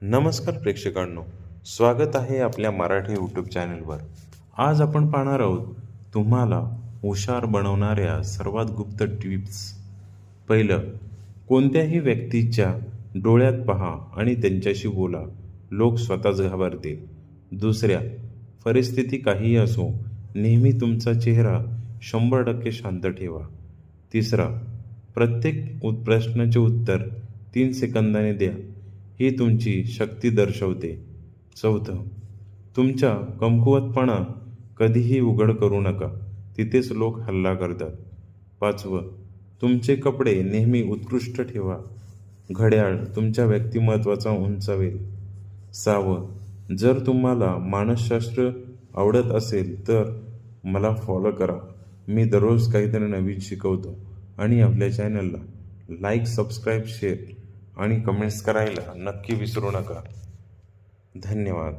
नमस्कार प्रेक्षकांनो, स्वागत आहे आपल्या मराठी यूट्यूब चॅनलवर. आज आपण पाहणार आहोत तुम्हाला हुशार बनवणाऱ्या सर्वात गुप्त टिप्स. पहिलं, कोणत्याही व्यक्तीच्या डोळ्यात पहा आणि त्यांच्याशी बोला, लोक स्वतःच घाबरतील. दुसऱ्या, परिस्थिती काहीही असो, नेहमी तुमचा चेहरा 100% शांत ठेवा. तिसरा, प्रत्येक प्रश्नाचे उत्तर 3 सेकंदाने द्या, ही तुमची शक्ती दर्शवते. चौथं, तुमच्या कमकुवतपणा कधीही उघड करू नका, तिथेच लोक हल्ला करतात. पाचवं, तुमचे कपडे नेहमी उत्कृष्ट ठेवा, घड्याळ तुमच्या व्यक्तिमत्वाचा उंचावेल. सहावं, जर तुम्हाला मानसशास्त्र आवडत असेल तर मला फॉलो करा, मी दररोज काहीतरी नवीन शिकवतो. आणि आपल्या चॅनलला लाईक, सबस्क्राईब, शेअर आणि कमेंट्स करायला नक्की विसरू नका. धन्यवाद.